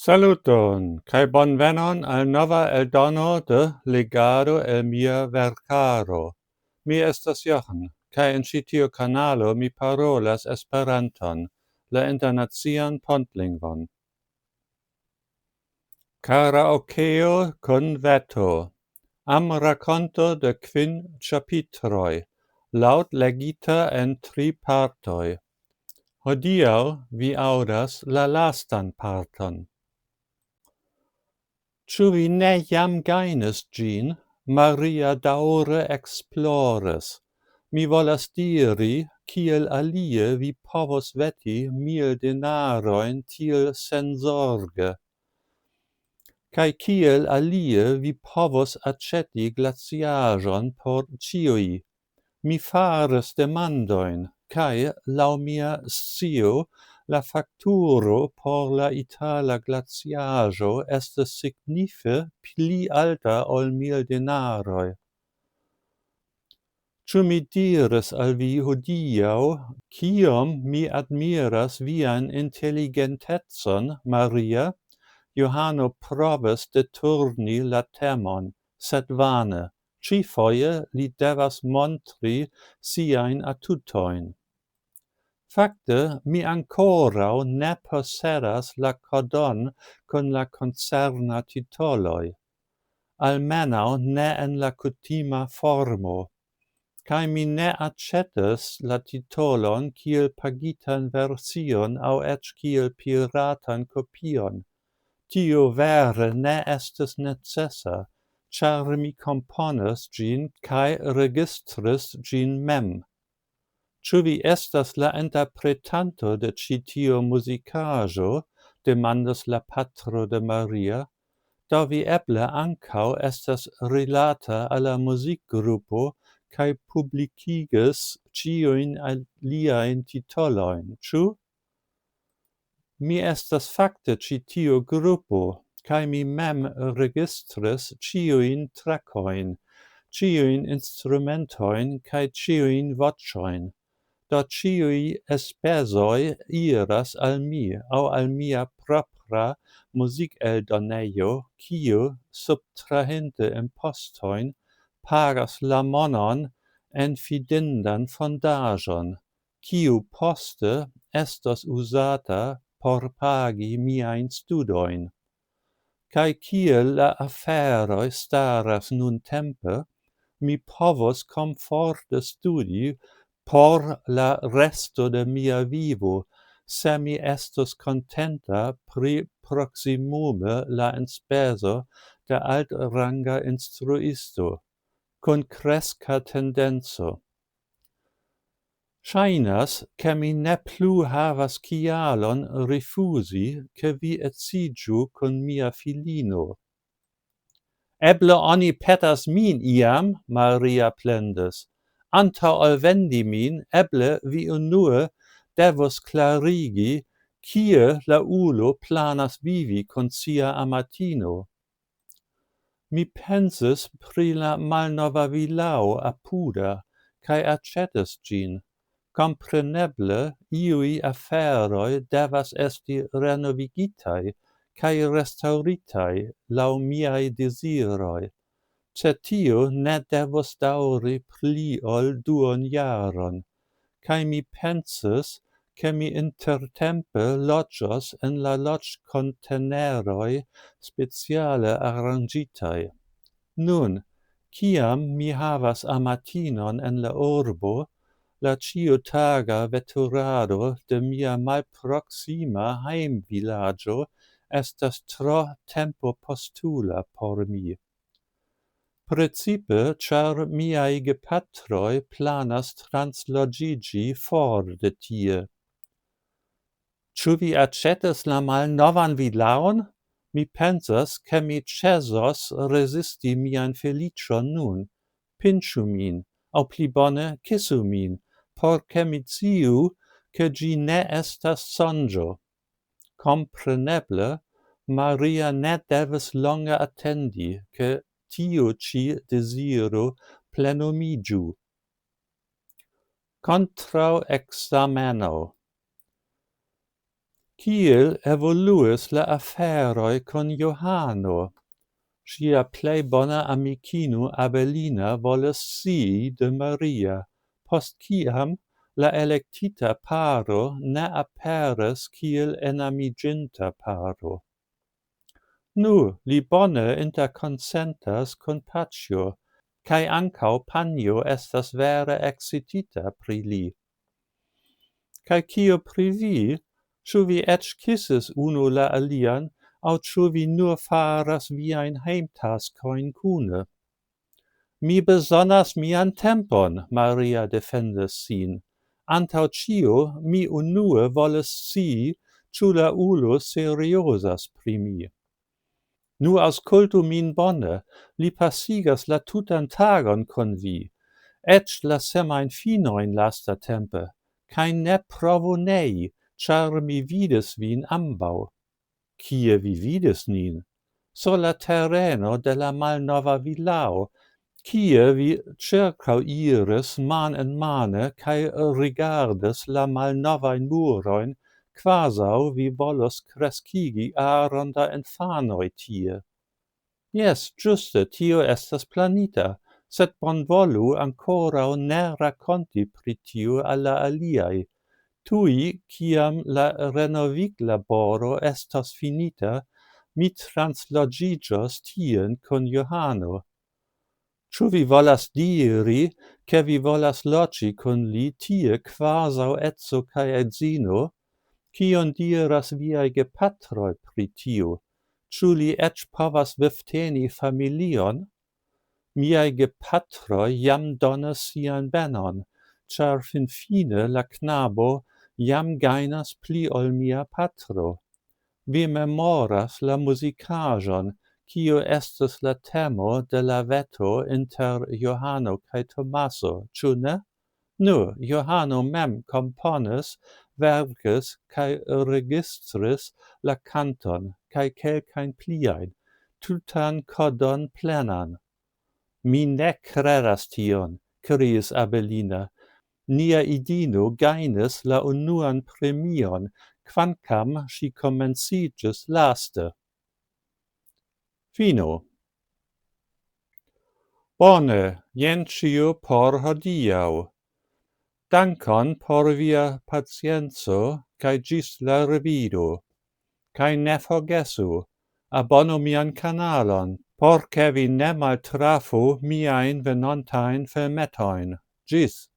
Saluton, kai bonvenon al nova eldono de Legado el mia verkaro. Mi estas Jochen, kai en ĉi tiu kanalo mi parolas Esperanton, la internacian pontlingvon. Karaokeo kun veto. Am rakonto de 5 ĉapitroj, laŭt legita en 3 partoj. Hodiaŭ vi aŭdas la lastan parton. Ĉu vi ne jam gajnis ĝin? Maria daŭre eksplores. Mi volas diri, kiel alie vi povos veti 1000 denarojn tiel senzorge. Kaj kiel alie vi povos aĉeti glaciaĵon por ĉiuj. Mi faras demandojn, kaj laŭ mia scio la fakturo por la itala glaciaĵo estas signife pli alta ol 1000 denaroj. Ĉu mi diris al vi hodiaŭ, kiom mi admiras vian inteligentecon, Maria? Johano provas deturni la temon, sed vane. Ĉifoje li devas montri siajn atutojn. Fakte, mi ankoraŭ ne posedas la kodon kun la koncerna titoloj. Almenaŭ ne en la kutima formo. Kaj mi ne aĉetas la titolon kiel pagitan version aŭ eĉ kiel piratan kopion. Tio vere ne estis necesa, ĉar mi komponas ĝin kaj registris ĝin mem. Ĉu vi estas la interpretanto de ĉi tiu muzikaĵo? Demandas la patro de Maria. Do vi eble ankaŭ estas rilata al la muzikgrupo kaj publikigas ĉiujn aliajn titolojn, ĉu? Mi estas fakte ĉi tiu grupo, kaj mi mem registris ĉiujn trakojn, ĉiujn instrumentojn kaj ĉiujn voĉojn. Do ĉiuj enspezoj iras al mi aŭ al mia propra muzikeldonejo, kiu, subtrahinte impostojn, pagas la monon en fidindan fondaĵon, kiu poste estos uzata por pagi miajn studojn. Kaj kiel la aferoj staras nuntempe, mi povos komforte studi por la resto de mia vivo, se mi estos kontenta pri proksimume la enspezo de altranga instruisto, kun kreska tendenco. Ŝajnas, ke mi ne plu havas kialon rifuzi, ke vi edziĝu kun mia filino. Eble oni petas min iam, Maria plendas. Antaŭ ol vendi min, eble vi unue devos klarigi, kie la ulo planas vivi kun sia amatino. Mi pensis pri la malnova vilao apuda, kaj aĉetis ĝin. Compreneble, iui aferoi devas esti renovigitai cae restauritai laŭ miai desiroi. Ce tio ne devos daŭri pli ol 2 jaron, cae mi pensis, ke mi intertempe loĝos en la loĝkonteneroj speciale aranĝitaj. Nun, kiam mi havas amatinon en la urbo, la ĉiutaga veturado de mia malproksima hejmvilaĝo estas tro tempopostula por mi. Precipe, ĉar miaj gepatroj planas transloĝiĝi for de tie. Ĉu vi aĉetas la malnovan vilaon? Mi pensas, ke mi ĉesos rezisti mian feliĉon nun. Pinĉu min, aŭ pli bone kisu min, por ke mi sciu, ke ĝi ne estas sonĝo. Kompreneble, Maria ne devas longe atendi, ke tiu ĉi deziro plenumiĝu. Kontraŭekzameno. Kiel evoluis la aferoi con Johano? Sia plei bona amicino Abelina volas scii de Maria, post ciam la electita paro ne aperas kiel enamiginta paro. Nu, li bone interconsentas con Pacio, cae ancau Panio estas vere excitita pri li. Cae cio pri vi? Ciu vi ec kisses unu la alian, au ciu vi nur faras viain heimtascoin cune? Mi besonas mian tempon, Maria defendas sin. Antau cio, mi unue voles scii, ciu la ulo seriosas pri mi. Nu auscultu min bone, li passigas la tutan tagon con vi, ec la semain finoin lasta tempe, cae ne provu nei, char mi vides vin ambau. Cie vi vides nin? So la terreno de la malnova villao, cie vi circau iris man en mane, cae rigardes la malnovain muroin, quasau vi volos crescigi aron da infanoi tie. Yes, giuste, tio estas planita, sed bonvolu ancorau ne raconti pri tio alla aliai. Tui, ciam la renovig laboro estas finita, mi translogigios tien con Johano. Ciu vi volas diri, che vi volas logi con li tie quasau etso cae edzino? Cion diras viae gepatroi pri tio? Ciu li ec povas vifteni familion? Miai gepatroi jam donas sian benon, char fin fine la knabo jam gainas pli ol mia patro. Vi memoras la musicajon, cio estes la temo de la veto inter Johano cae Tommaso, ciu ne? Nu, Johano mem componis, verges cae registris la canton, cae quelcain pliain, tutan codon plenan. Mi ne credas tion, criis Abelina. Nia idino gainis la unuan premion, quancam si comencigis laste. Fino. Bone, jen ciu por hodiau. Dankon por via pacienzo, cae gis la revido. Cae ne forgesu, abonu mian canalon, porce vi ne maltrafu miain venontain filmetoin. Gis.